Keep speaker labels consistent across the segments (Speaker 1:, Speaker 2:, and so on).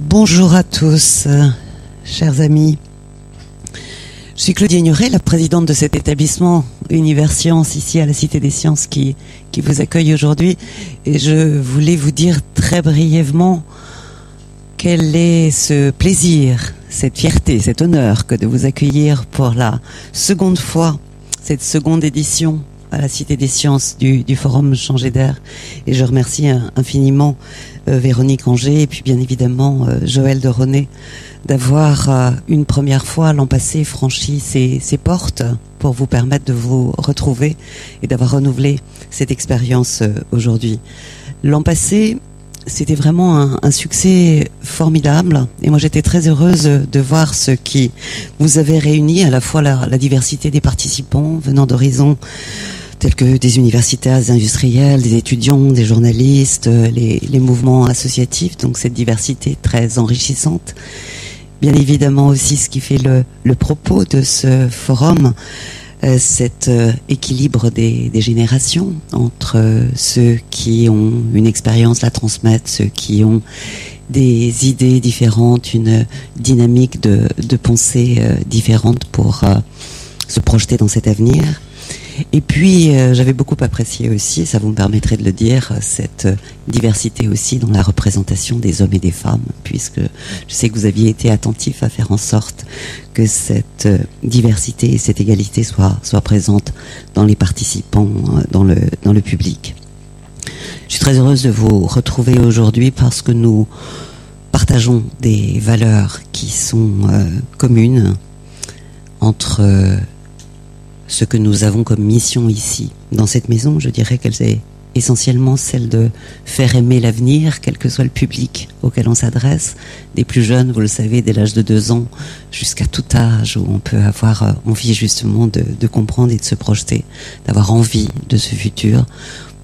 Speaker 1: Bonjour à tous, chers amis. Je suis Claudie Ignoret, la présidente de cet établissement Univers Sciences ici à la Cité des Sciences qui vous accueille aujourd'hui. Et je voulais vous dire très brièvement quel est ce plaisir, cette fierté, cet honneur que de vous accueillir pour la seconde fois, cette seconde édition à la Cité des Sciences du Forum Changer d'air. Et je remercie infiniment Véronique Anger et puis bien évidemment Joël de René d'avoir une première fois l'an passé franchi ces portes pour vous permettre de vous retrouver et d'avoir renouvelé cette expérience aujourd'hui. L'an passé, c'était vraiment un succès formidable et moi j'étais très heureuse de voir ce qui vous avait réuni, à la fois la diversité des participants venant d'horizons tels que des universitaires, des industriels, des étudiants, des journalistes, les mouvements associatifs, donc cette diversité très enrichissante. Bien évidemment aussi ce qui fait le propos de ce forum, cet équilibre des générations entre ceux qui ont une expérience, la transmettent, ceux qui ont des idées différentes, une dynamique de pensée différente pour se projeter dans cet avenir. Et puis, j'avais beaucoup apprécié aussi, ça vous me permettrait de le dire, cette diversité aussi dans la représentation des hommes et des femmes, puisque je sais que vous aviez été attentifs à faire en sorte que cette diversité et cette égalité soient présentes dans les participants, dans le public. Je suis très heureuse de vous retrouver aujourd'hui parce que nous partageons des valeurs qui sont communes entre ce que nous avons comme mission ici, dans cette maison. Je dirais qu'elle est essentiellement celle de faire aimer l'avenir, quel que soit le public auquel on s'adresse, des plus jeunes, vous le savez, dès l'âge de 2 ans, jusqu'à tout âge, où on peut avoir envie justement de comprendre et de se projeter, d'avoir envie de ce futur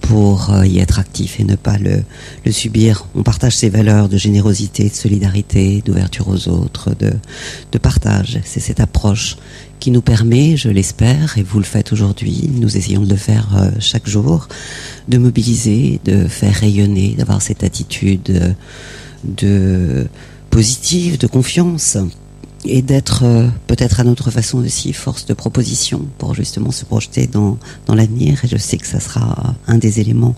Speaker 1: pour y être actif et ne pas le subir. On partage ces valeurs de générosité, de solidarité, d'ouverture aux autres, de partage. C'est cette approche qui nous permet, je l'espère, et vous le faites aujourd'hui, nous essayons de le faire chaque jour, de mobiliser, de faire rayonner, d'avoir cette attitude de positive, de confiance, et d'être peut-être à notre façon aussi force de proposition pour justement se projeter dans l'avenir. Et je sais que ça sera un des éléments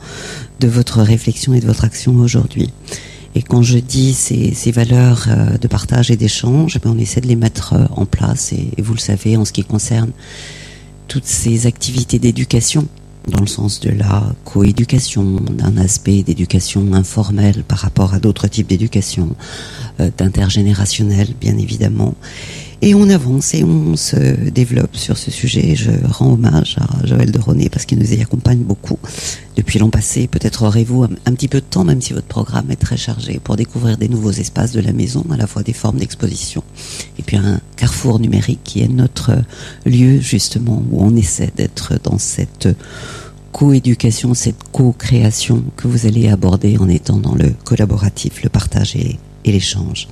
Speaker 1: de votre réflexion et de votre action aujourd'hui. Et quand je dis ces valeurs de partage et d'échange, on essaie de les mettre en place. Et vous le savez, en ce qui concerne toutes ces activités d'éducation, dans le sens de la coéducation, d'un aspect d'éducation informelle par rapport à d'autres types d'éducation, d'intergénérationnel bien évidemment. Et on avance et on se développe sur ce sujet. Je rends hommage à Joël de René parce qu'il nous y accompagne beaucoup depuis l'an passé. Peut-être aurez-vous un petit peu de temps, même si votre programme est très chargé, pour découvrir des nouveaux espaces de la maison, à la fois des formes d'exposition et puis un carrefour numérique qui est notre lieu justement où on essaie d'être dans cette co-éducation, cette co-création que vous allez aborder en étant dans le collaboratif, le partage et l'échange.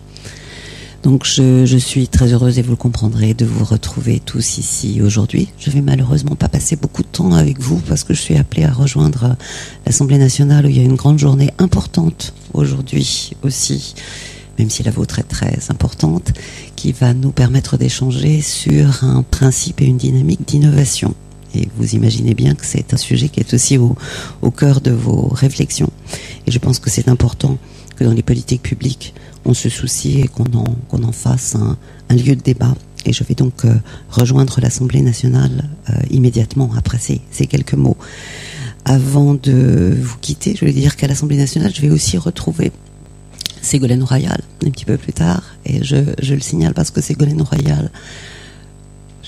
Speaker 1: Donc je suis très heureuse, et vous le comprendrez, de vous retrouver tous ici aujourd'hui. Je vais malheureusement pas passer beaucoup de temps avec vous parce que je suis appelée à rejoindre l'Assemblée nationale où il y a une grande journée importante aujourd'hui aussi, même si la vôtre est très importante, qui va nous permettre d'échanger sur un principe et une dynamique d'innovation. Et vous imaginez bien que c'est un sujet qui est aussi au cœur de vos réflexions. Et je pense que c'est important que dans les politiques publiques, on se soucie et qu'on en fasse un lieu de débat. Et je vais donc rejoindre l'Assemblée nationale immédiatement après ces quelques mots. Avant de vous quitter, je vais dire qu'à l'Assemblée nationale, je vais aussi retrouver Ségolène Royal un petit peu plus tard. Et je le signale parce que Ségolène Royal,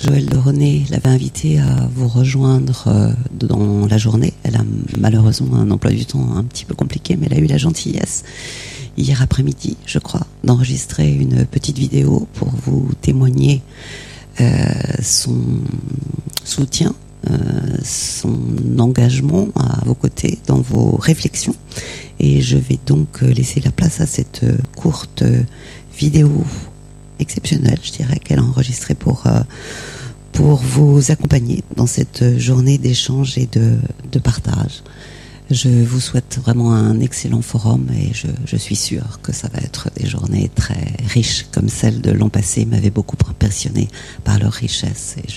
Speaker 1: Joël de René l'avait invitée à vous rejoindre dans la journée. Elle a malheureusement un emploi du temps un petit peu compliqué, mais elle a eu la gentillesse hier après-midi, je crois, d'enregistrer une petite vidéo pour vous témoigner son soutien, son engagement à vos côtés dans vos réflexions. Et je vais donc laisser la place à cette courte vidéo exceptionnelle, je dirais, qu'elle a enregistrée pour vous accompagner dans cette journée d'échange et de partage. Je vous souhaite vraiment un excellent forum et je suis sûre que ça va être des journées très riches comme celles de l'an passé m'avaient beaucoup impressionné par leur richesse. Et